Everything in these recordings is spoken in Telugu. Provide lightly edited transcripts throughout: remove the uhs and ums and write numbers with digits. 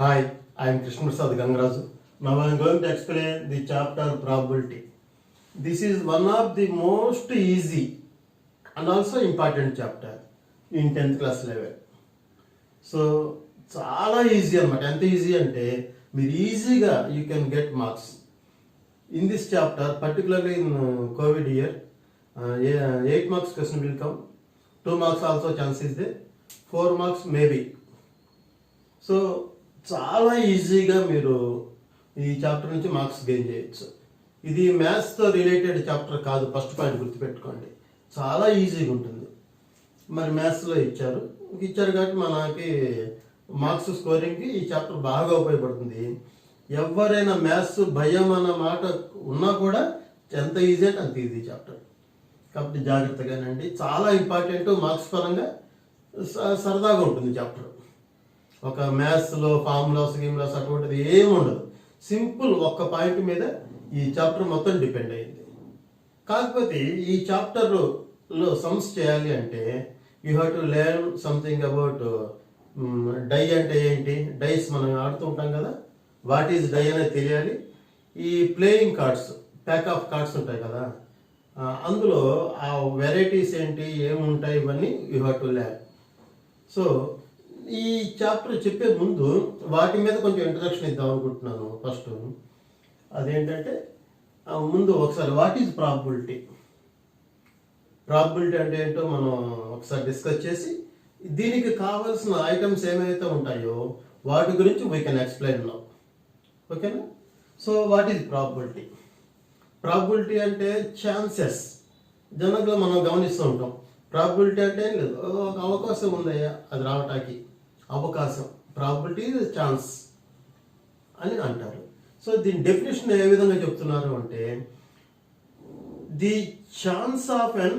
Hi, I am Krishna Prasad Gangaraju. Now I am going to explain the chapter probability. This is one of the most easy and also important chapter in 10th class level. So చాలా ఈజీ అనమాట. ఎంత ఈజీ అంటే మీరు ఈజీగా you can get marks in this chapter, particularly in Covid year. 8 marks question will come, 2 marks also chance is there, 4 marks maybe. So చాలా ఈజీగా మీరు ఈ చాప్టర్ నుంచి మార్క్స్ గెయిన్ చేయొచ్చు. ఇది మ్యాథ్స్తో రిలేటెడ్ చాప్టర్ కాదు, ఫస్ట్ పాయింట్ గుర్తుపెట్టుకోండి. చాలా ఈజీగా ఉంటుంది. మరి మ్యాథ్స్లో ఇచ్చారు కాబట్టి మనకి మార్క్స్ స్కోరింగ్కి ఈ చాప్టర్ బాగా ఉపయోగపడుతుంది. ఎవరైనా మ్యాథ్స్ భయం అన్న మాట ఉన్నా కూడా ఎంత ఈజీ అంటే అంత ఈజీ చాప్టర్. కాబట్టి జాగ్రత్తగానండి. చాలా ఇంపార్టెంట్, మార్క్స్ పరంగా సరదాగా ఉంటుంది చాప్టర్. ఒక మ్యాథ్స్లో ఫార్ములాస్ గిమ్లాస్ అటువంటిది ఏమి ఉండదు. సింపుల్ ఒక్క పాయింట్ మీద ఈ చాప్టర్ మొత్తం డిపెండ్ అయింది. కాకపోతే ఈ చాప్టర్లో సమ్స్ చేయాలి అంటే you have to learn something about die అంటే ఏంటి, డైస్ మనం ఆడుతూ ఉంటాం కదా, వాట్ ఈజ్ డై అనేది తెలియాలి. ఈ playing cards, pack of cards ఉంటాయి కదా, అందులో ఆ వెరైటీస్ ఏంటి, ఏముంటాయి, ఇవన్నీ you have to learn. So ఈ చాప్టర్ చెప్పే ముందు వాటి మీద కొంచెం ఇంట్రడక్షన్ ఇద్దాం అనుకుంటున్నాను. ఫస్ట్ అదేంటంటే ముందు ఒకసారి వాట్ ఈజ్ ప్రాబబిలిటీ. ప్రాబబిలిటీ అంటే ఏంటో మనం ఒకసారి డిస్కస్ చేసి దీనికి కావాల్సిన ఐటమ్స్ ఏమైతే ఉంటాయో వాటి గురించి వీ కెన్ ఎక్స్ప్లెయిన్ నౌ. ఓకేనా? So what is probability. Probability అంటే ఛాన్సెస్. జనరల్గా మనం గమనిస్తూ ఉంటాం. ప్రాబబిలిటీ అంటే ఏం లేదు, ఒక అవకాశం ఉందయ్యా అది రావటానికి, అవకాశం. ప్రాబబిలిటీ ఇస్ ఛాన్స్ అని అంటారు. సో దీని డెఫినేషన్ ఏ విధంగా చెప్తున్నారు అంటే the chance of an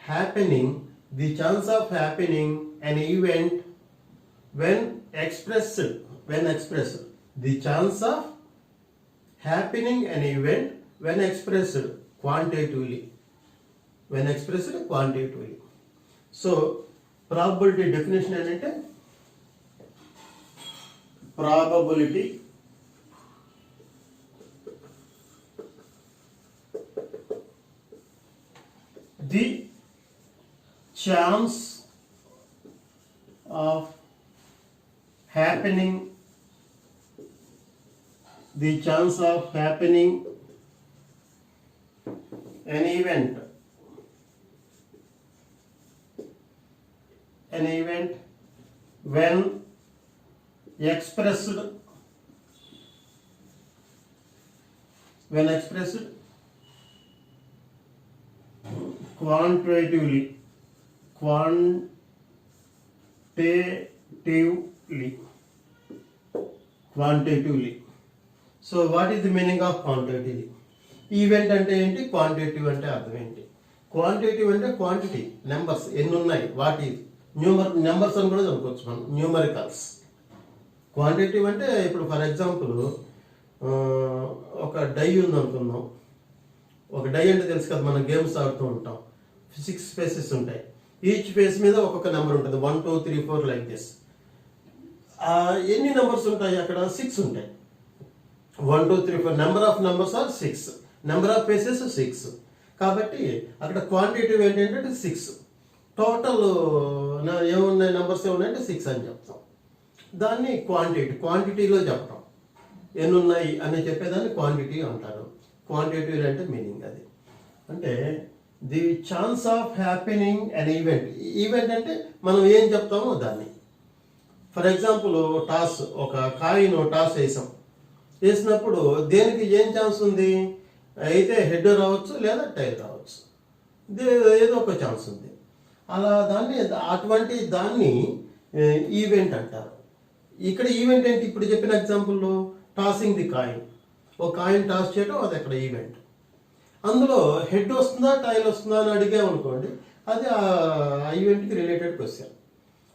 happening, the chance of happening an event when expressed, the chance of happening an event when expressed quantitatively, so probability definition ఏంటంటే probability the chance of happening, an event when expressed quantitatively. So what is the meaning of quantitatively. Event అంటే ఏంటి, క్వాంటిటేటివ్ అంటే అర్థం ఏంటి. క్వాంటిటేటివ్ అంటే క్వాంటిటీ, నెంబర్స్ ఎన్ని ఉన్నాయి, వాట్ ఈజ్ నెంబర్స్ అని కూడా అనుకోవచ్చు మనం, న్యూమరికల్స్. క్వాంటిటేటివ్ అంటే ఇప్పుడు ఫర్ ఎగ్జాంపుల్ ఒక డై ఉంది అనుకుందాం. ఒక డై అంటే తెలుసు కదా, మనం గేమ్స్ ఆడుతూ ఉంటాం. 6 ఫేసెస్ ఉంటాయి. ఈచ్ ఫేస్ మీద ఒక్కొక్క నెంబర్ ఉంటుంది, 1 2 3 4 లైక్ దిస్. ఎన్ని నెంబర్స్ ఉంటాయి అక్కడ? 6 ఉంటాయి. 1 2 3 4 number of numbers are 6, number of faces 6. కాబట్టి అక్కడ క్వాంటిటీ ఏంటంటే 6. టోటల్ ఏమున్నాయి, నెంబర్స్ ఏమున్నాయంటే 6 అని చెప్తాం. దాన్ని క్వాంటిటీలో చెప్తాం. ఎన్ని ఉన్నాయి అని చెప్పేదాన్ని క్వాంటిటీ అంటారు. క్వాంటిటీ అంటే మీనింగ్ అది. అంటే the chance of happening an event అంటే మనం ఏం చెప్తామో దాన్ని. ఫర్ ఎగ్జాంపుల్ టాస్, ఒక కాయిన్ టాస్ వేసినప్పుడు దేనికి ఏం ఛాన్స్ ఉంది, అయితే హెడ్ రావచ్చు లేదా టైల్ రావచ్చు, ఏదో ఒక ఛాన్స్ ఉంది. అలా అటువంటి దాన్ని ఈవెంట్ అంటారు. ఇక్కడ ఈవెంట్ ఏంటి, ఇప్పుడు చెప్పిన ఎగ్జాంపుల్లో టాసింగ్ ది కాయిన్, ఒక కాయిన్ టాస్ చేయడం, అది అక్కడ ఈవెంట్. అందులో హెడ్ వస్తుందా టైల్ వస్తుందా అని అడిగామనుకోండి, అది ఆ ఈవెంట్కి రిలేటెడ్ క్వశ్చన్.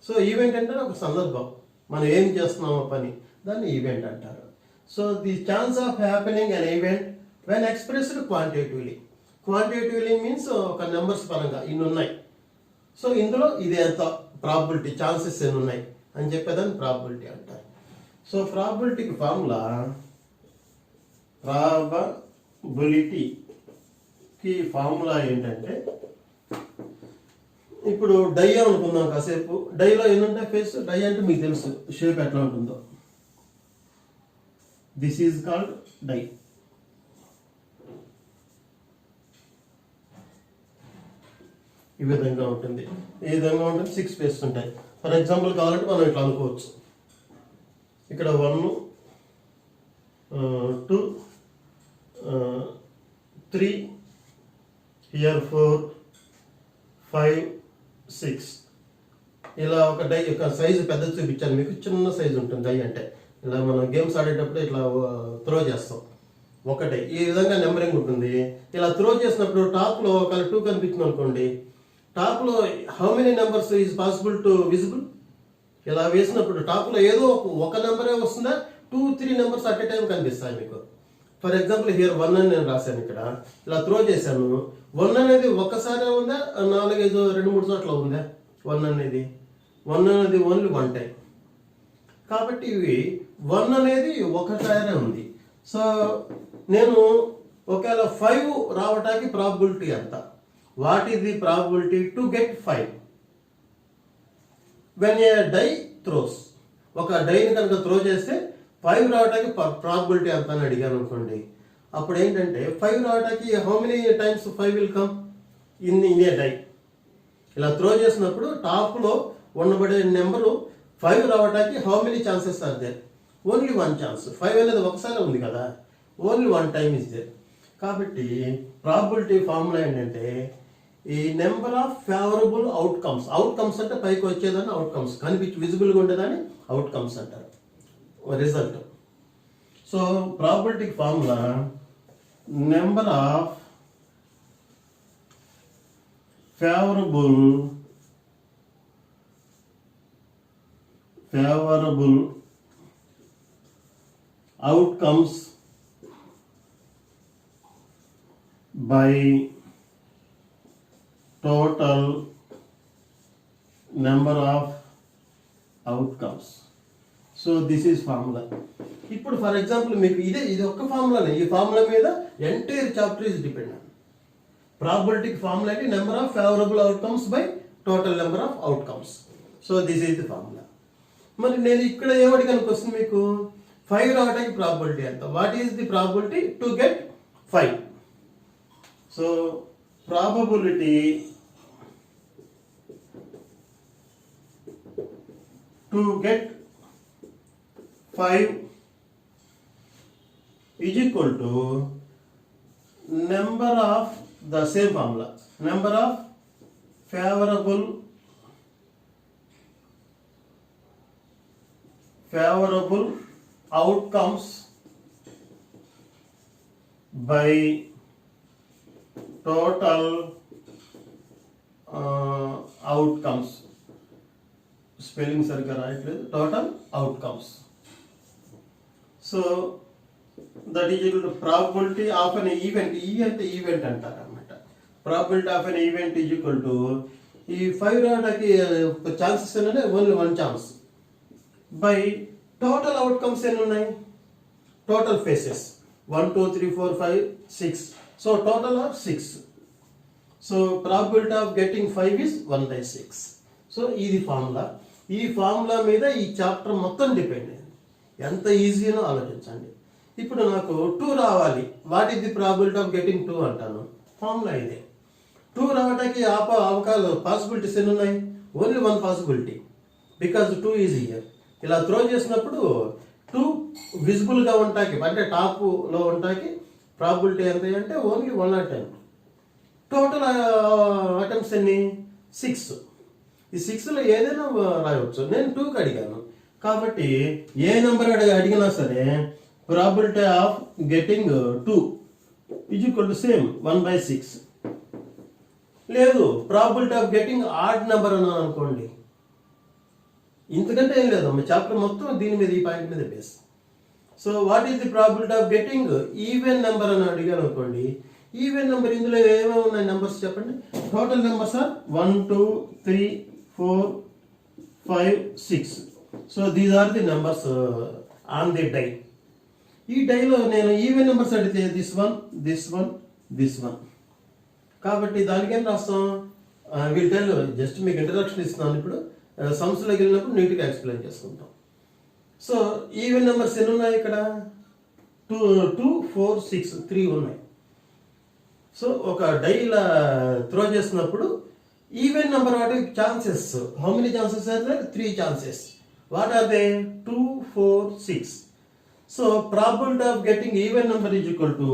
సో ఈవెంట్ అంటే ఒక సందర్భం, మనం ఏం చేస్తున్నామో పని, దాన్ని ఈవెంట్ అంటారు. So the chance of happening an event when expressed quantitatively means ఒక నెంబర్స్ పరంగా ఇన్ని ఉన్నాయి. సో ఇందులో ఇది ఎంత ప్రాబబిలిటీ, ఛాన్సెస్ ఎన్ని ఉన్నాయి అని చెప్పేదాన్ని ప్రాబబిలిటీ అంటారు. సో ప్రాబబిలిటీకి ఫార్ములా, ప్రాబబిలిటీకి ఫార్ములా ఏంటంటే, ఇప్పుడు డై అనుకుందాం కాసేపు. డైలో ఏంటంటే ఫేస్, డై అంటే మీకు తెలుసు షేప్ ఎట్లా ఉంటుందో. This is called die. ఈ విధంగా ఉంటుంది. ఈ విధంగా ఉంటుంది. 6 ఫేస్ ఉంటాయి. ఫర్ ఎగ్జాంపుల్ కావాలంటే మనం ఇట్లా అనుకోవచ్చు. ఇక్కడ 1 2 3 హియర్ 4 5 6. ఇలా ఒక డై యొక్క సైజు పెద్దది చూపించాను మీకు. చిన్న సైజు ఉంటుంది డై అంటే. ఇలా మనం గేమ్స్ ఆడేటప్పుడు ఇట్లా త్రో చేస్తాం ఒక డై. ఈ విధంగా నెంబరింగ్ ఉంటుంది. ఇలా త్రో చేసినప్పుడు టాప్లో ఒక 2 కనిపించింది అనుకోండి, టాప్లో how many numbers is possible to visible? ఇలా వేసినప్పుడు టాప్లో ఏదో ఒక నెంబరే వస్తుందా, 2 3 నెంబర్స్ అట్ ఏ టైం కనిపిస్తాయి మీకు. ఫర్ ఎగ్జాంపుల్ హియర్ 1 అని నేను రాశాను. ఇక్కడ ఇలా త్రో చేశాను. 1 అనేది ఒక్కసారి ఉందా, 4 5 2 3 చోట్ల ఉందా? 1 అనేది ఓన్లీ 1 టైం. కాబట్టి ఇవి 1 అనేది ఒకసారి ఉంది. సో నేను ఒకవేళ 5 రావటానికి ప్రాబబిలిటీ ఎంత? What is the probability to get 5 when a die throws? ఒక డైని కనుక త్రో చేస్తే 5 రావడానికి ప్రాబబిలిటీ ఎంత అని అడిగాను అనుకోండి. అప్పుడు ఏంటంటే 5 రావడానికి how many times 5 will come in a die? ఇలా త్రో చేసినప్పుడు టాప్లో ఉండబడే నెంబరు 5 రావడానికి how many chances are there? Only 1 chance. 5 అనేది ఒకసారి ఉంది కదా, ఓన్లీ 1 టైమ్ ఇస్ దేర్. కాబట్టి ప్రాబబిలిటీ ఫార్ములా ఏంటంటే, ఈ number of favourable outcomes. Outcomes అంటే పైకి వచ్చేదాన్ని అవుట్కమ్స్, కనిపించి విజిబుల్గా ఉండేదాన్ని అవుట్కమ్స్ అంటారు, result. So probability formula number of favourable outcomes by total number of outcomes. So this is formula. ఇప్పుడు ఫర్ ఎగ్జాంపుల్ మీకు ఇది ఒక్క ఫార్ములానే. ఈ ఫార్ములా మీద ఎంటైర్ చాప్టర్ ఈజ్ డిపెండెంట్. ప్రాబబిలిటీకి ఫార్ములా అంటే number of favourable outcomes by total number of outcomes. So this is the formula. మరి నేను ఇక్కడ ఏమడిగాను క్వశ్చన్ మీకు, 5 రావడానికి ప్రాబబిలిటీ ఎంత? What is the probability to get 5? So probability to get 5 is equal to number of the same formula, number of favorable outcomes by total outcomes. Spelling సరిగ్గా రాయట్లేదు. Total outcomes. So that is equal to probability of an event. అంటే ఈవెంట్ అంటారు అనమాట. Probability of an event is equal to, ఈ 5 రావడానికి ఛాన్సెస్ ఏంటంటే only 1 chance by total outcomes ఎన్ని ఉన్నాయి? Total faces 1 2 3 4 5 6. So total are 6. So probability of getting 5 is 1/6. సో ఇది ఫార్ములా. ఈ ఫార్ములా మీద ఈ చాప్టర్ మొత్తం డిపెండ్ అయింది. ఎంత ఈజీనో ఆలోచించండి. ఇప్పుడు నాకు 2 రావాలి. What is the probability of getting 2 అంటాను. ఫార్ములా ఇదే. 2 రావడానికి అవకాశాలు పాసిబిలిటీస్ ఎన్ని ఉన్నాయి? Only 1 possibility, because 2 is here. ఇలా త్రో చేసినప్పుడు 2 విజిబుల్గా ఉంటాకి, అంటే టాప్లో ఉంటాకి ప్రాబబిలిటీ ఎంత అంటే ఓన్లీ 1 అటెంప్ట్. టోటల్ అటెంప్ట్స్ ఎన్ని? 6. ఈ 6లో ఏదైనా రాయవచ్చు. నేను 2కి అడిగాను కాబట్టి ఏ నెంబర్ అడిగినా సరే probability of getting 2 is equal to same 1/6. లేదు probability of getting odd number అన్నాను అనుకోండి, ఇంతకంటే ఏం లేదు. మీ చాప్టర్ మొత్తం దీని మీద, ఈ పాయింట్ మీద base. So what is the probability of getting even number అని అడిగాను అనుకోండి. ఈవెన్ నెంబర్ ఇందులో ఏమేమి ఉన్నాయి నెంబర్స్ చెప్పండి. Total numbers are 1 2 3 4 5 6. So these are the numbers on the die. ఈ డైలో నేను ఈవెన్ నెంబర్స్ అడిగితే this one, this one, this one. కాబట్టి దానికేం రాస్తాం, వీల్ టెల్, జస్ట్ మీకు ఇంట్రడక్షన్ ఇస్తున్నాను. ఇప్పుడు సమ్స్లోకి వెళ్ళినప్పుడు నీట్గా ఎక్స్ప్లెయిన్ చేసుకుంటాం. సో ఈవెన్ నెంబర్స్ ఎన్ని ఉన్నాయి ఇక్కడ, 2, 4, 6, 3 ఉన్నాయి. సో ఒక డైలా త్రో చేసినప్పుడు ఈవెన్ నెంబర్ వాటి chances, how many chances are there, 3 chances. What are they, 2, 4, 6. So probability of getting even number is equal to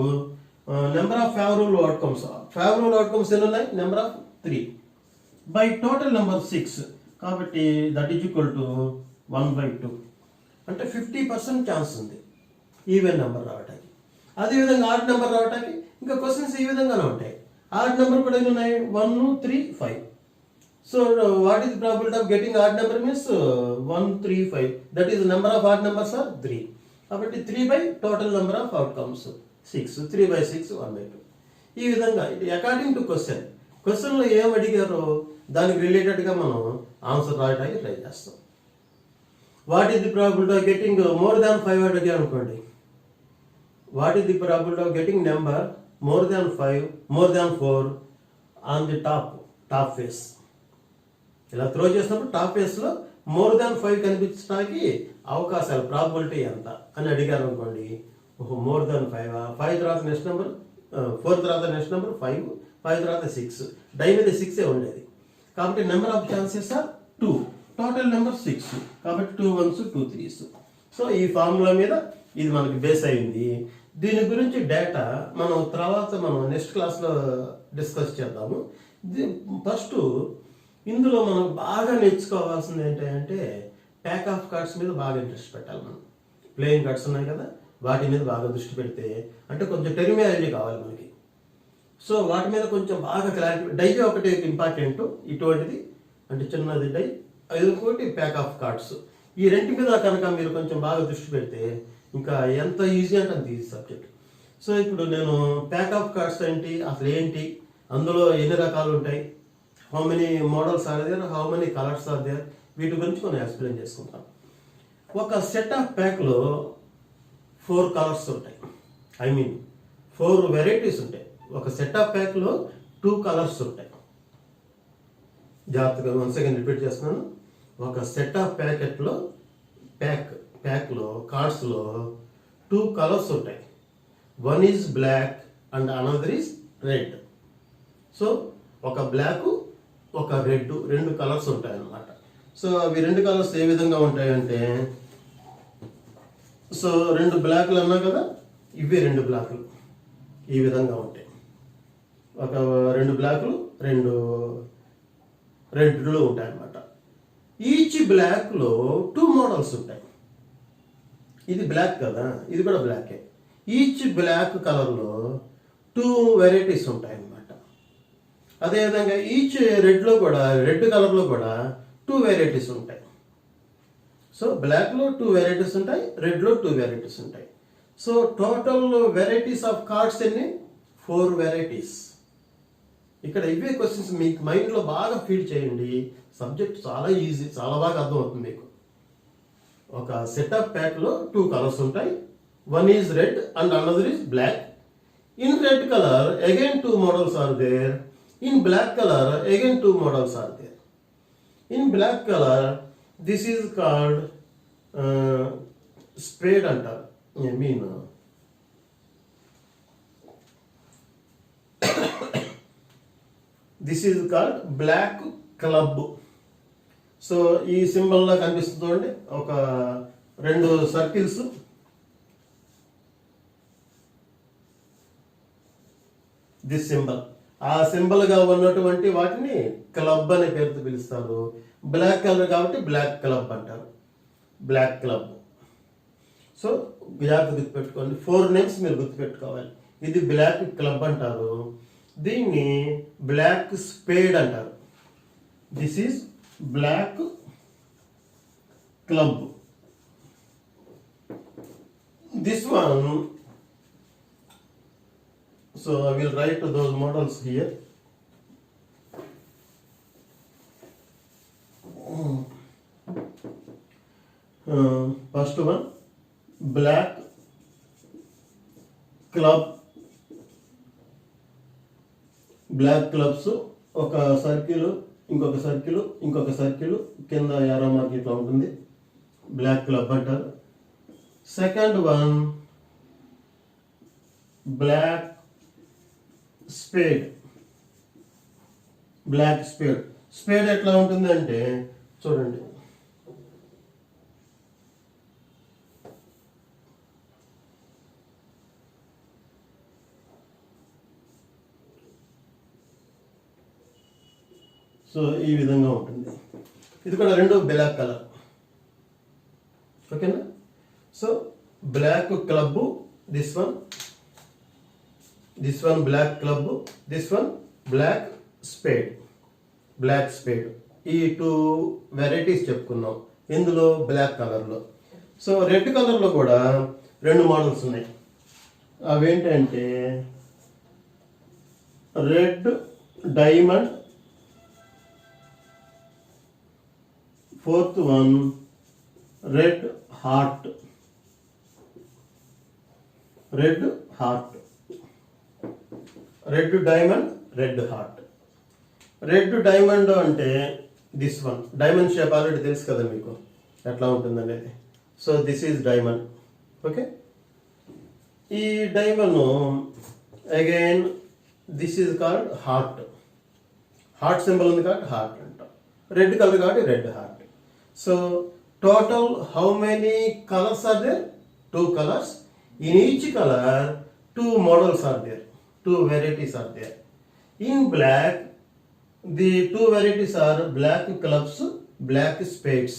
number of favourable outcomes. Favourable outcomes ఎన్ని ఉన్నాయి, number of 3 by total number 6. కాబట్టి దట్ ఈజ్ ఈక్వల్ టు 1/2. అంటే 50% ఛాన్స్ ఉంది ఈవెన్ నెంబర్ రావడానికి. అదేవిధంగా ఆడ్ నెంబర్ రావడానికి ఇంకా క్వశ్చన్స్ ఈ విధంగానే ఉంటాయి. ఆడ్ నెంబర్ కూడా ఎన్ని ఉన్నాయి, 1, 3, 5. So what is probability of getting odd number means 1, 3, 5. That is number of odd numbers are 3. కాబట్టి 3 by total number of outcomes 6. 3/6 1/2. ఈ విధంగా ఇది అకార్డింగ్ టు క్వశ్చన్లో ఏం అడిగారో దానికి రిలేటెడ్గా మనం ఆన్సర్ రాయడానికి ట్రై చేస్తాం. What is the probability of getting more than 5 అడిగారు అనుకోండి. What is the probability of getting number more than 5, more than 4 on the top face. ఇలా త్రో చేసినప్పుడు టాప్ ఫేస్లో మోర్ దాన్ 5 కనిపించడానికి అవకాశాలు, ప్రాబిలిటీ ఎంత అని అడిగారు అనుకోండి. ఓహో, మోర్ దాన్ 5, 5 తర్వాత నెక్స్ట్ నెంబర్, 4 తర్వాత నెక్స్ట్ నెంబర్ 5, 5 తర్వాత 6. డై మీద 6 ఉండేది. కాబట్టి number of chances are 2, total number 6. కాబట్టి 2 1s 2 3s. సో ఈ ఫార్ములా మీద ఇది మనకి బేస్ అయింది. దీని గురించి డేటా మనం నెక్స్ట్ క్లాస్లో డిస్కస్ చేద్దాము. ఫస్ట్ ఇందులో మనం బాగా నేర్చుకోవాల్సింది ఏంటంటే ప్యాక్ ఆఫ్ కార్డ్స్ మీద బాగా ఇంట్రెస్ట్ పెట్టాలి. మనం ప్లేయింగ్ కార్డ్స్ ఉన్నాయి కదా, వాటి మీద బాగా దృష్టి పెడితే, అంటే కొంచెం టెర్మినాలజీ కావాలి మనకి. సో వాటి మీద కొంచెం బాగా క్లారిటీ. డై ఒకటి ఇంపార్టెంట్, ఇటువంటిది అంటే చిన్నది డై, ఇంకోటి ప్యాక్ ఆఫ్ కార్డ్స్. ఈ రెంటి మీద కనుక మీరు కొంచెం బాగా దృష్టి పెడితే ఇంకా ఎంత ఈజీ అంటే అంత ఈజీ సబ్జెక్ట్. సో ఇప్పుడు నేను ప్యాక్ ఆఫ్ కార్డ్స్ ఏంటి, అసలు ఏంటి, అందులో ఎన్ని రకాలు ఉంటాయి, how many models are there, how many colours are there, వీటి గురించి మనం ఎక్స్ప్లెయిన్ చేసుకుంటాం. ఒక సెట్ ఆఫ్ ప్యాక్లో 4 కలర్స్ ఉంటాయి, 4 వెరైటీస్ ఉంటాయి. ఒక సెట్ ఆఫ్ ప్యాక్లో 2 కలర్స్ ఉంటాయి. జాగ్రత్తగా 1 సెకండ్ రిపీట్ చేస్తున్నాను. ఒక సెట్ ఆఫ్ ప్యాక్లో కార్డ్స్లో 2 కలర్స్ ఉంటాయి. One is black and another is red. So ఒక బ్లాక్, ఒక రెడ్, 2 కలర్స్ ఉంటాయి అన్నమాట. సో అవి 2 కలర్స్ ఏ విధంగా ఉంటాయంటే, సో 2 బ్లాక్లు అన్నా కదా, ఇవే 2 బ్లాక్లు ఈ విధంగా ఉంటాయి. ఒక 2 బ్లాక్లు, 2 రెడ్లు ఉంటాయి అన్నమాట. ఈచ్ బ్లాక్లో 2 మోడల్స్ ఉంటాయి. ఇది బ్లాక్ కదా, ఇది కూడా బ్లాకే. ఈచ్ బ్లాక్ కలర్లో 2 వెరైటీస్ ఉంటాయి అన్నమాట. అదేవిధంగా ఈచ్ రెడ్ కలర్లో కూడా 2 వెరైటీస్ ఉంటాయి. సో బ్లాక్లో 2 వెరైటీస్ ఉంటాయి, రెడ్లో 2 వెరైటీస్ ఉంటాయి. So total varieties of cards ఎన్ని, 4 వెరైటీస్. ఇక్కడ ఇవే క్వశ్చన్స్ మీకు మైండ్లో బాగా ఫీడ్ చేయండి. సబ్జెక్ట్ చాలా ఈజీ, చాలా బాగా అర్థమవుతుంది మీకు. ఒక సెట్ ఆఫ్ ప్యాక్లో 2 కలర్స్ ఉంటాయి. One is red and another is black. In red colour again 2 models are there. In black colour again 2 models are there. In black colour this is called spade అంటారు. This is called black club. So ఈ సింబల్లో కనిపిస్తుంది చూడండి, ఒక 2 సర్కిల్స్. దిస్ సింబల్, ఆ సింబల్గా ఉన్నటువంటి వాటిని క్లబ్ అనే పేరుతో పిలుస్తారు. బ్లాక్ కలర్ కాబట్టి బ్లాక్ క్లబ్ అంటారు, బ్లాక్ క్లబ్. సో జాగ్రత్త గుర్తుపెట్టుకోండి, 4 నేమ్స్ మీరు గుర్తుపెట్టుకోవాలి. ఇది బ్లాక్ క్లబ్ అంటారు, దీన్ని బ్లాక్ స్పేడ్ అంటారు. This is black club. This one, so I will write those models here. First one, black club, black clubs, ఒక సర్కిల్, ఇంకొక సర్కిల్, ఇంకొక సర్కిల్, కింద యారో మార్క్ ఇట్లా ఉంటుంది, బ్లాక్ క్లబ్ అంటారు. Second one black spade. Black spade, spade ఎట్లా ఉంటుంది అంటే చూడండి, సో ఈ విధంగా ఉంటుంది. ఇది కూడా రెండు బ్లాక్ కలర్. ఓకేనా? So black club, this one black club, this one black spade. Black spade, ఈ 2 వెరైటీస్ చెప్పుకున్నాం ఇందులో బ్లాక్ కలర్లో. సో రెడ్ కలర్లో కూడా 2 మోడల్స్ ఉన్నాయి. అవేంటంటే red diamond, fourth one red heart. Red heart, red diamond, red heart. Red diamond అంటే this one. Diamond shape already తెలుసు కదా మీకు ఎట్లా ఉంటుంది అనేది. So this is diamond. Okay, ఈ diamond again this is called heart. Heart symbol ఉంది కాబట్టి హార్ట్ అంటాం. రెడ్ కలర్ కాబట్టి red heart. So total how many colours are there? 2 colors. In each color 2 models are there, 2 varieties are there. In black the 2 varieties are black clubs, black spades.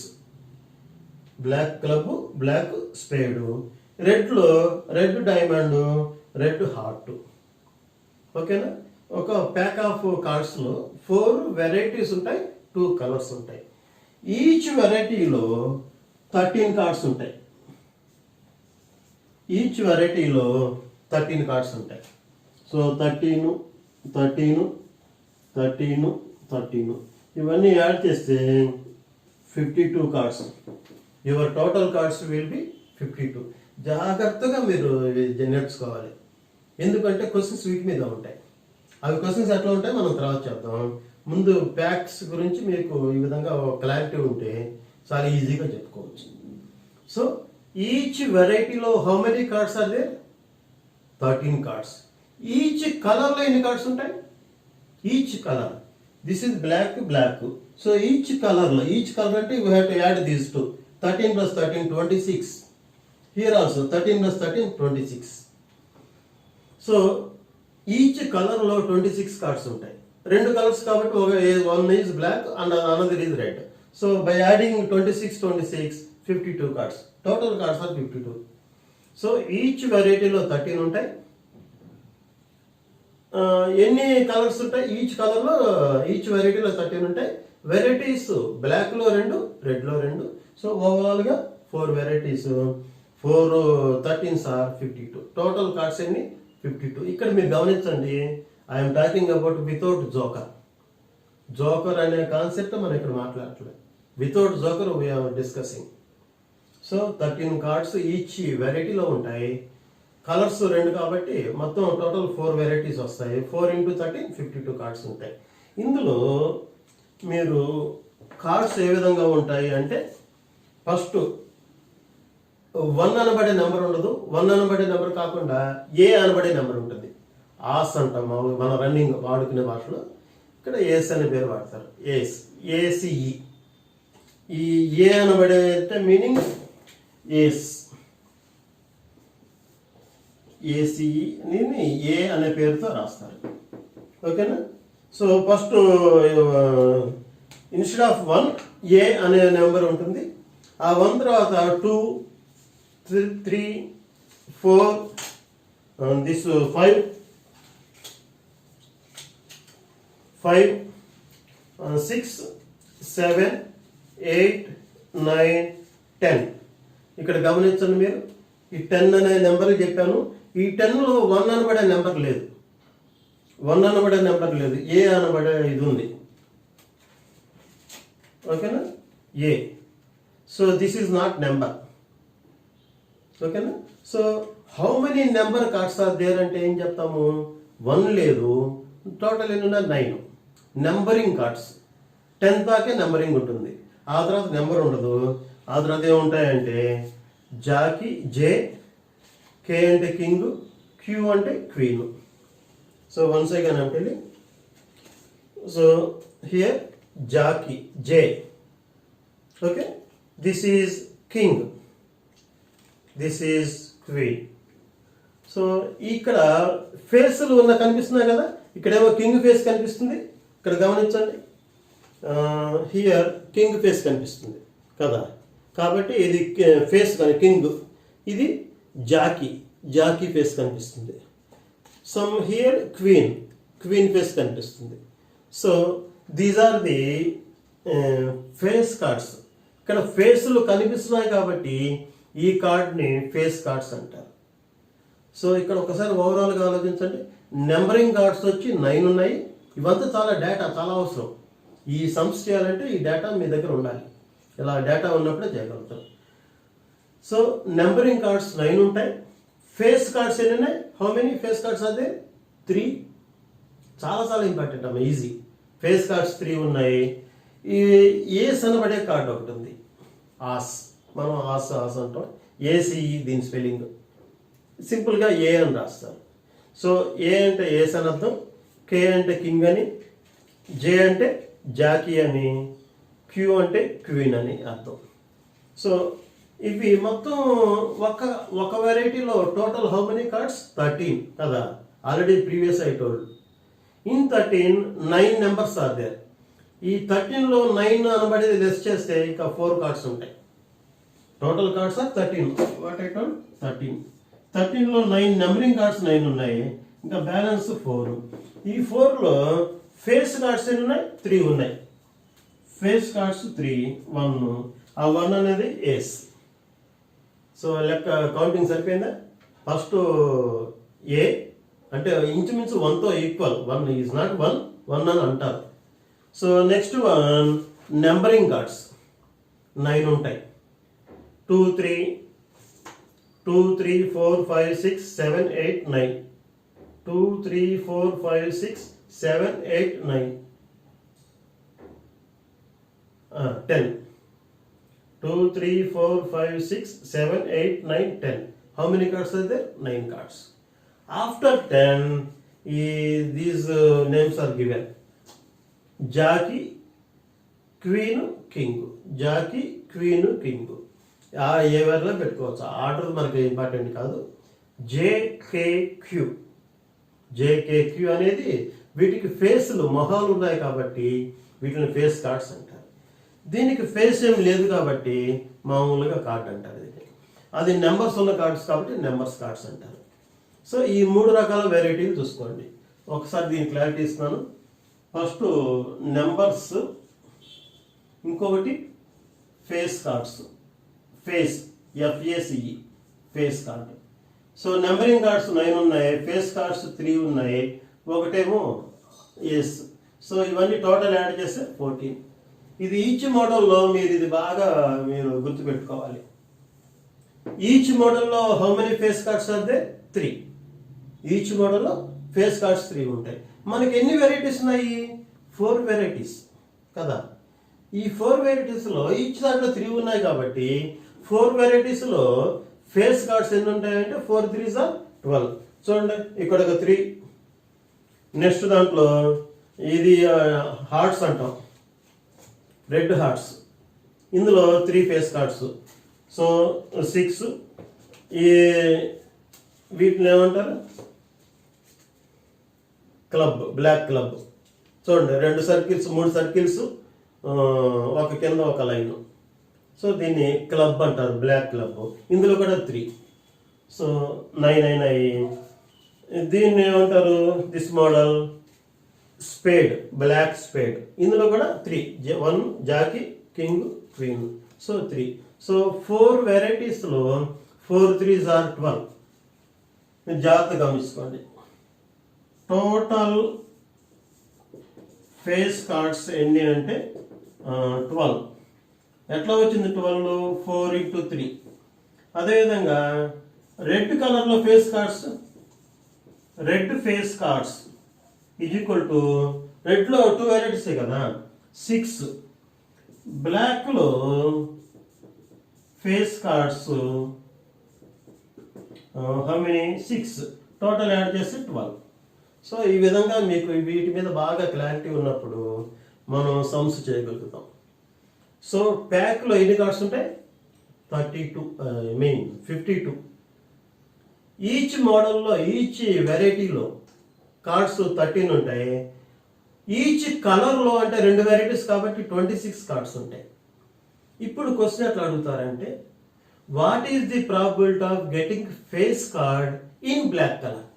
Black club, black spade. Red లో రెడ్ డైమండ్, రెడ్ హార్ట్. ఓకేనా? ఒక ప్యాక్ ఆఫ్ కార్డ్స్ లో 4 వెరైటీస్ ఉంటాయి, 2 కలర్స్ ఉంటాయి. ఈచ్ వెరైటీలో 13 కార్డ్స్ ఉంటాయి. ఈచ్ వెరైటీలో 13 కార్డ్స్ ఉంటాయి. సో 13, 13, 13, 13 ఇవన్నీ యాడ్ చేస్తే 52 cards. Your total cards will be 52. జాగ్రత్తగా మీరు నేర్చుకోవాలి, ఎందుకంటే క్వశ్చన్స్ వీటి మీద ఉంటాయి. అవి క్వశ్చన్స్ ఎట్లా ఉంటాయి మనం తర్వాత చేద్దాం. ముందు ప్యాక్స్ గురించి మీకు ఈ విధంగా క్లారిటీ ఉంటే చాలా ఈజీగా చెప్పుకోవచ్చు. సో ఈచ్ వెరైటీలో how many cards are there? 13 cards. Each కలర్లో ఎన్ని కార్డ్స్ ఉంటాయి? Each colour, this is black, black. So each కలర్లో, ఈచ్ కలర్ అంటే you have to add these 2. 13 plus 13 26. Here also 13 plus 13 26. So each కలర్లో 26 కార్డ్స్ ఉంటాయి. 2 కలర్స్ కాబట్టి one is black and another is red. So by adding 26, 26, 52 cards. Total cards are 52. So each variety లో 13 ఉంటాయి. ఎన్ని కలర్స్ ఉంటాయి? ఈచ్ కలర్లో, ఈచ్ వెరైటీలో 13 ఉంటాయి. వెరైటీస్ బ్లాక్లో 2, రెడ్లో 2. సో ఓవరాల్గా 4 varieties. 4 13s are 52. Total cards ఎన్ని? 52. ఇక్కడ మీరు గమనించండి, I'm talking about without joker. Joker అనే కాన్సెప్ట్ మనం ఇక్కడ మాట్లాడట్లేదు. Without joker we are discussing. So 13 cards each వెరైటీలో ఉంటాయి. కలర్స్ 2 కాబట్టి మొత్తం టోటల్ 4 వెరైటీస్ వస్తాయి. 4 into 13 52 కార్డ్స్ ఉంటాయి. ఇందులో మీరు కార్డ్స్ ఏ విధంగా ఉంటాయి అంటే, ఫస్ట్ 1 అనబడే నెంబర్ ఉండదు. 1 అనబడే నెంబర్ కాకుండా ఏ అనబడే నెంబర్ ఉంటుంది. ఆస్ అంటాం మన రన్నింగ్ వాడుకునే భాషలో. ఇక్కడ ఏస్ అనే పేరు వాడతారు. ఏస్, ఏసిఈ. ఈ ఏ అనబడే మీనింగ్ ఏస్, ఏసిఈ ఏ అనే పేరుతో రాస్తారు. ఓకేనా? సో ఫస్ట్ ఇన్స్టెడ్ ఆఫ్ 1 ఏ అనే నెంబర్ ఉంటుంది. ఆ 1 తర్వాత 2, 3, 4, దిస్ 5, 6, 7, 8, 9, 10. ఇక్కడ గమనించండి మీరు, ఈ 10 అనే నెంబర్ చెప్పాను. ఈ 10లో 1 అనబడే నెంబర్ లేదు. 1 అనబడే నెంబర్ లేదు. ఏ అనబడే ఇది ఉంది. ఓకేనా? A. So this is not number. ఓకేనా. So how many number cards are there అంటే ఏం చెప్తాము, 1 లేదు, టోటల్ ఎన్ని ఉన్నాయి 9 నెంబరింగ్ కార్డ్స్. 10 దాకే నెంబరింగ్ ఉంటుంది, ఆ తర్వాత నెంబర్ ఉండదు. ఆ తర్వాత ఏముంటాయంటే జాకీ జే, కే అంటే కింగ్, క్యూ అంటే queen. So once again I'm telling. So here jackie J, okay, this is king, this is queen. So ఇక్కడ ఫేస్లు ఉన్న కనిపిస్తున్నాయి కదా, ఇక్కడేమో కింగ్ ఫేస్ కనిపిస్తుంది, ఇక్కడ గమనించండి, హియర్ కింగ్ ఫేస్ కనిపిస్తుంది కదా, కాబట్టి ఇది ఫేస్ కానీ కింగ్, ఇది జాకీ, జాకీ ఫేస్ కనిపిస్తుంది. Some here queen, queen face కనిపిస్తుంది. So these are the face cards. ఇక్కడ ఫేస్లు కనిపిస్తున్నాయి కాబట్టి ఈ కార్డ్ని ఫేస్ కార్డ్స్ అంటారు. సో ఇక్కడ ఒకసారి ఓవరాల్గా ఆలోచించండి. నెంబరింగ్ కార్డ్స్ వచ్చి 9 ఉన్నాయి. ఇవంతా చాలా డేటా, చాలా అవసరం. ఈ సమ్స్ చేయాలంటే ఈ డేటా మీ దగ్గర ఉండాలి. ఇలా డేటా ఉన్నప్పుడే చేయగలుగుతాం. సో నెంబరింగ్ కార్డ్స్ 9 ఉంటాయి. ఫేస్ కార్డ్స్ ఎన్ని ఉన్నాయి, హౌ మెనీ ఫేస్ కార్డ్స్ అదే 3. చాలా చాలా ఇంపార్టెంట్ అమ్మ, ఈజీ. ఫేస్ కార్డ్స్ 3 ఉన్నాయి. ఈ ఏస్ అనబడే కార్డ్ ఒకటి ఉంది, ఆస్. మనం ఆస్ ఆస్ అంటాం, ఏసీఈ దీని స్పెల్లింగ్. సింపుల్గా ఏ అని రాస్తారు. సో ఏ అంటే ఏస్ అని అర్థం, కే అంటే కింగ్ అని, జే అంటే జాకీ అని, క్యూ అంటే క్వీన్ అని అర్థం. సో ఇవి మొత్తం ఒక వెరైటీలో టోటల్ హౌ మెనీ కార్డ్స్ 13 కదా, already previous I told. In 13 9 numbers are there. ఈ 13లో 9 అనబడేది లెస్ చేస్తే ఇంకా 4 కార్డ్స్ ఉంటాయి. Total cards are 13. What I told 13. 13లో 9 నెంబరింగ్ కార్డ్స్ 9 ఉన్నాయి, ఇంకా బ్యాలెన్స్ 4. ఈ 4లో ఫేస్ కార్డ్స్ ఎన్ని ఉన్నాయి, 3 ఉన్నాయి. Face cards 3, 1. ఆ 1 అనేది ఏస్. సో లెక్క కౌంటింగ్ సరిపోయిందా. ఫస్ట్ ఏ అంటే ఇంచుమించు 1తో ఈక్వల్, 1 ఈజ్ నాట్ 1 అని అంటారు. సో నెక్స్ట్ 1 నెంబరింగ్ కార్డ్స్ 9 ఉంటాయి. 2, 3, 4, 5, 6, 7, 8, 9. 2, 3, 4, 5, 6, 7, 8, 9. 10. 2, 3, 4, 5, 6, 7, 8, 9, 10. How many cards are there? 9 cards. After 10, these names are given. Jockey, Queen, King. Jockey, Queen, King. ఏ వేర్లో పెట్టుకోవచ్చు, ఆర్డర్ మనకి ఇంపార్టెంట్ కాదు. జేకేక్యూ, జేకేక్యూ అనేది వీటికి ఫేస్లు, మొహాలు ఉన్నాయి కాబట్టి వీటిని ఫేస్ కార్డ్స్ అంటారు. దీనికి ఫేస్ ఏం లేదు కాబట్టి మామూలుగా కార్డ్ అంటారు దీన్ని. అది నెంబర్స్ ఉన్న కార్డ్స్ కాబట్టి నెంబర్స్ కార్డ్స్ అంటారు. సో ఈ 3 రకాల వెరైటీలు చూసుకోండి. ఒకసారి దీని క్లారిటీ ఇస్తున్నాను. ఫస్ట్ నెంబర్స్, ఇంకొకటి face cards. Face, FACE, face card. So numbering cards 9 ఉన్నాయి, ఫేస్ కార్డ్స్ 3 ఉన్నాయి, ఒకటేమో ఎస్. సో ఇవన్నీ టోటల్ యాడ్ చేస్తే 14. ఇది ఈచ్ మోడల్లో ఇది బాగా మీరు గుర్తుపెట్టుకోవాలి. ఈచ్ మోడల్లో how many face cards are they 3. Each మోడల్లో ఫేస్ కార్డ్స్ 3 ఉంటాయి. మనకి ఎన్ని వెరైటీస్ ఉన్నాయి, 4 వెరైటీస్ కదా. ఈ 4 వెరైటీస్లో ఈచ్ దాంట్లో 3 ఉన్నాయి కాబట్టి 4 వెరైటీస్లో ఫేస్ కార్డ్స్ ఎన్ని ఉంటాయంటే 4 3s are 12. చూడండి ఇక్కడ ఒక 3. నెక్స్ట్ దాంట్లో ఇది హార్ట్స్ అంటాం, రెడ్ హార్ట్స్. ఇందులో 3 ఫేస్ కార్డ్స్. సో 6. ఈ వీటిని ఏమంటారు, క్లబ్, బ్లాక్ క్లబ్. చూడండి 2 సర్కిల్స్, 3 సర్కిల్స్, ఒక కింద ఒక లైన్. సో దీన్ని క్లబ్ అంటారు, బ్లాక్ క్లబ్. ఇందులో కూడా 3. సో 9 అయినాయి. దీన్ని ఏమంటారు, this model spade, black spade. ఇందులో కూడా 3, 1 jackie, king, queen. So 3. So 4 వెరైటీస్లో 4 3s are 12. మీరు జాగ్రత్తగా గమనించుకోండి. టోటల్ ఫేస్ కార్డ్స్ ఎన్ని అంటే 12. ఎట్లా వచ్చింది 12? 4 into 3. అదేవిధంగా రెడ్ కలర్లో face cards, red face cards is equal to, రెడ్లో 2 వెరైటీసే కదా 6, బ్లాక్లో face cards how many 6, total add చేస్తే 12. సో ఈ విధంగా మీకు వీటి మీద బాగా క్లారిటీ ఉన్నప్పుడు మనం సమ్స్ చేయగలుగుతాం. సో ప్యాక్లో ఎన్ని కార్డ్స్ ఉంటాయి? 32 52. ఈచ్ మోడల్లో ఈచ్ వెరైటీలో కార్డ్స్ 13 ఉంటాయి. ఈచ్ కలర్లో అంటే 2 వెరైటీస్ కాబట్టి 26 కార్డ్స్ ఉంటాయి. ఇప్పుడు క్వశ్చన్ ఎట్లా అడుగుతారంటే, what is the probability of getting face card in black colour?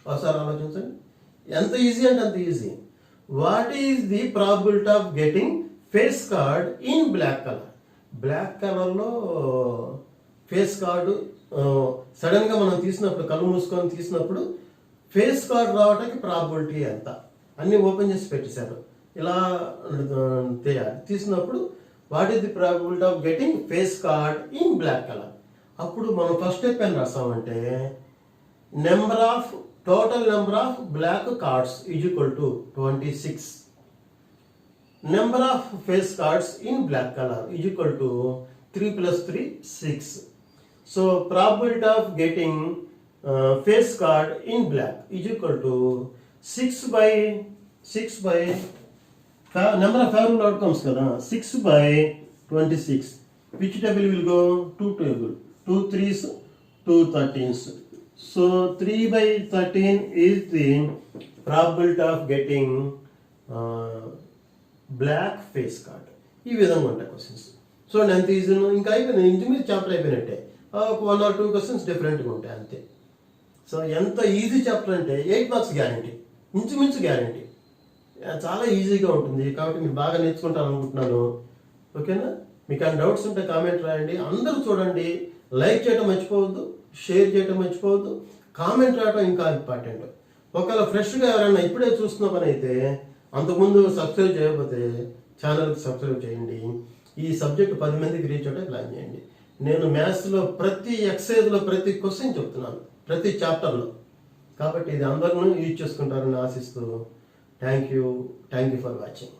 ఒకసారి ఆలోచించండి, ఎంత ఈజీ అంటే అంత easy. What is the probability of getting face card in black colour? Black కలర్లో ఫేస్ కార్డు సడన్గా మనం తీసినప్పుడు, కళ్ళు మూసుకొని తీసినప్పుడు ఫేస్ కార్డ్ రావడానికి ప్రాబిలిటీ ఎంత? అన్నీ ఓపెన్ చేసి పెట్టేశారు, ఇలా తీసినప్పుడు what is the probability of getting face card in black colour? అప్పుడు మనం ఫస్ట్ స్టెప్ ఏం రాస్తామంటే, total number of black cards is equal to 26. Number of face cards in black colour is equal to 3 + 3 6. So probability of getting face card in black is equal to 6 by number of favorable outcomes కదా, 6 by 26. Which table will go? 2 table, 2 3s, 2 13s. So 3 by 13 is the probability of getting black face card. ఈ విధంగా ఉంటాయి క్వశ్చన్స్. సో ఎంత ఈజీ, ఇంకా అయిపోయింది, ఇంచుమించు చాప్టర్ అయిపోయినట్టే. 1 or 2 క్వశ్చన్స్ డిఫరెంట్గా ఉంటాయి అంతే. సో ఎంత ఈజీ చాప్టర్ అంటే 8 మార్క్స్ గ్యారంటీ, ఇంచుమించు గ్యారంటీ. చాలా ఈజీగా ఉంటుంది కాబట్టి మీరు బాగా నేర్చుకుంటారు అనుకుంటున్నాను. ఓకేనా? మీకు ఆ డౌట్స్ ఉంటే కామెంట్ రాయండి. అందరూ చూడండి, లైక్ చేయడం మర్చిపోవద్దు, షేర్ చేయడం మర్చిపోవద్దు, కామెంట్ రాయడం ఇంకా ఇంపార్టెంట్. ఒకవేళ ఫ్రెష్గా ఎవరైనా ఇప్పుడే చూస్తున్న పని అయితే, అంతకుముందు సబ్స్క్రైబ్ చేయకపోతే ఛానల్కి సబ్స్క్రైబ్ చేయండి. ఈ సబ్జెక్ట్ 10 మందికి రీచ్ అవుతే ప్లాన్ చేయండి. నేను మ్యాథ్స్లో ప్రతి ఎక్సైజ్లో ప్రతి క్వశ్చన్ చెప్తున్నాను, ప్రతి చాప్టర్లో. కాబట్టి ఇది అందరూ యూజ్ చేసుకుంటారని ఆశిస్తూ థ్యాంక్ యూ ఫర్ వాచింగ్.